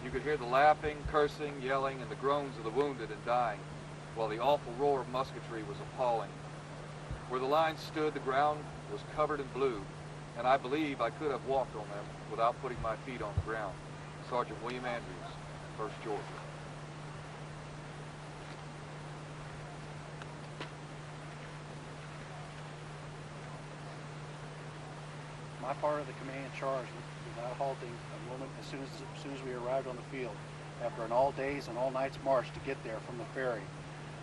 You could hear the laughing, cursing, yelling, and the groans of the wounded and dying, while the awful roar of musketry was appalling. Where the lines stood, the ground was covered in blue, and I believe I could have walked on them without putting my feet on the ground. Sergeant William Andrews, 1st Georgia. My part of the command charge without halting a moment as soon as we arrived on the field, after an all days and all nights march to get there from the ferry.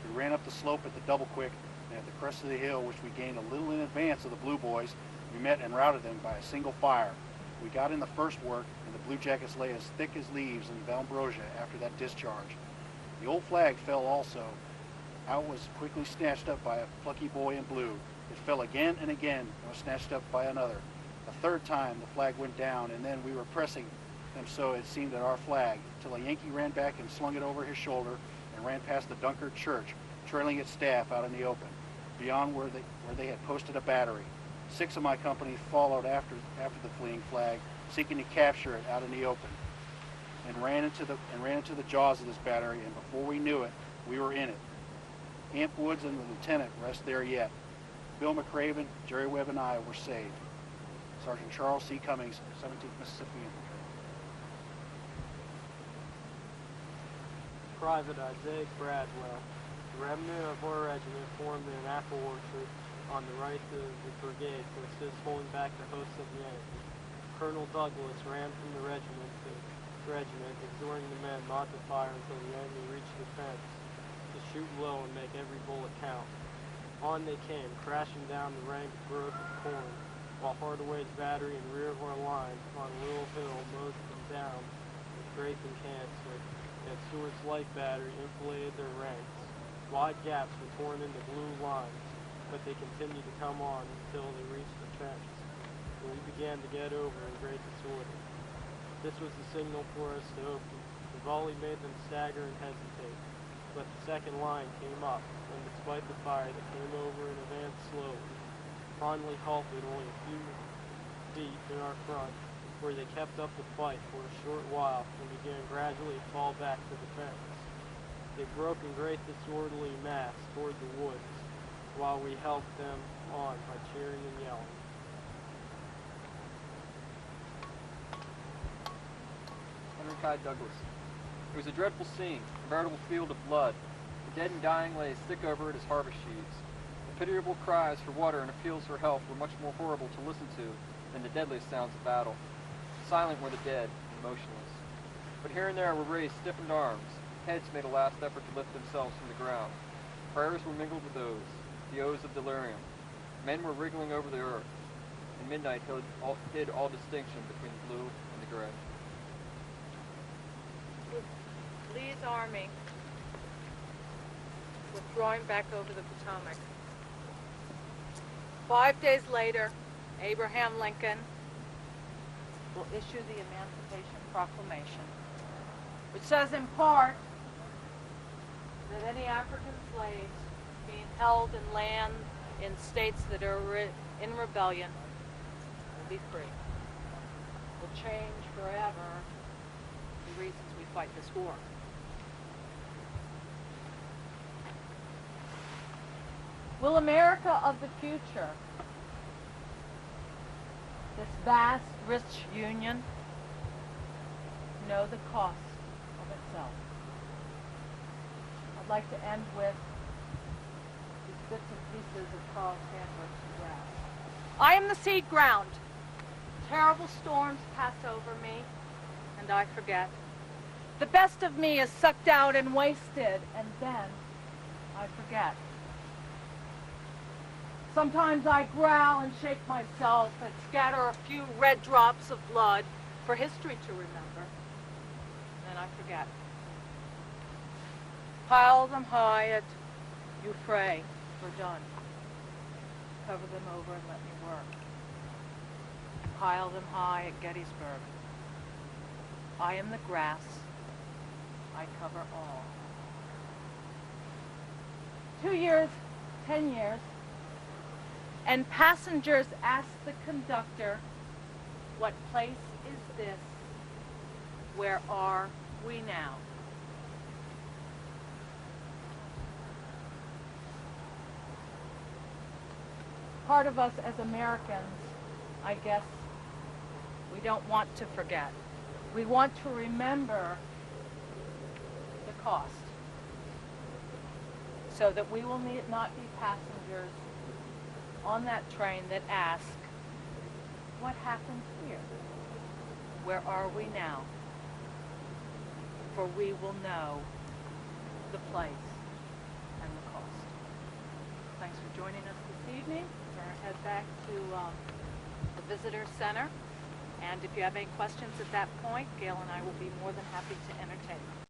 We ran up the slope at the double quick, and at the crest of the hill, which we gained a little in advance of the Blue Boys, we met and routed them by a single fire. We got in the first work, and the Blue Jackets lay as thick as leaves in Valbrosia after that discharge. The old flag fell also. Out was quickly snatched up by a plucky boy in blue. It fell again and again and was snatched up by another. A third time the flag went down, and then we were pressing them so it seemed at our flag, till a Yankee ran back and slung it over his shoulder and ran past the Dunkard church, trailing its staff out in the open, beyond where they had posted a battery. 6 of my company followed after the fleeing flag, seeking to capture it out in the open, and ran into the jaws of this battery, and before we knew it, we were in it. Amp Woods and the lieutenant rest there yet. Bill McCraven, Jerry Webb, and I were saved. Sergeant Charles C. Cummings, 17th Mississippi Infantry. Private Isaiah Bradwell. The remnant of our regiment formed in an apple orchard on the right of the brigade to assist holding back the hosts of the enemy. Colonel Douglas ran from the regiment to regiment, exhorting the men not to fire until the enemy reached the fence, to shoot low and make every bullet count. On they came, crashing down the rank growth of corn, while Hardaway's battery in rear of our line on a little hill mowed them down with grape and cancer, and Stewart's light battery enfiladed their ranks. Wide gaps were torn into blue lines, but they continued to come on until they reached the fence, and we began to get over in great disorder. This was the signal for us to open. The volley made them stagger and hesitate, but the second line came up, and despite the fire that came over and advanced slowly, finally halted only a few feet in our front, where they kept up the fight for a short while and began gradually to fall back to the fence. They broke in great disorderly mass toward the woods, while we helped them on by cheering and yelling. Henry Kai Douglas. It was a dreadful scene, a veritable field of blood. The dead and dying lay as thick over it as harvest sheaves. The pitiable cries for water and appeals for help were much more horrible to listen to than the deadliest sounds of battle. Silent were the dead, and motionless. But here and there were raised stiffened arms. Heads made a last effort to lift themselves from the ground. Prayers were mingled with oaths, the oaths of delirium. Men were wriggling over the earth, and midnight hid all distinction between the blue and the gray. Lee's army withdrawing back over the Potomac. 5 days later, Abraham Lincoln will issue the Emancipation Proclamation, which says in part that any African slaves being held in land in states that are in rebellion will be free. Will change forever the reasons we fight this war. Will America of the future, this vast, rich union, know the cost of itself? I'd like to end with these bits and pieces of Carl Sandburg's Grass. I am the seed ground. Terrible storms pass over me, and I forget. The best of me is sucked out and wasted, and then I forget. Sometimes I growl and shake myself and scatter a few red drops of blood for history to remember. And then I forget. Pile them high at Euphrate for done. Cover them over and let me work. Pile them high at Gettysburg. I am the grass. I cover all. 2 years, 10 years. And passengers ask the conductor, what place is this? Where are we now? Part of us as Americans, I guess, we don't want to forget. We want to remember the cost so that we will not be passengers on that train that ask, what happened here? Where are we now? For we will know the place and the cost. Thanks for joining us this evening. We're going to head back to the Visitor Center. And if you have any questions at that point, Gail and I will be more than happy to entertain them.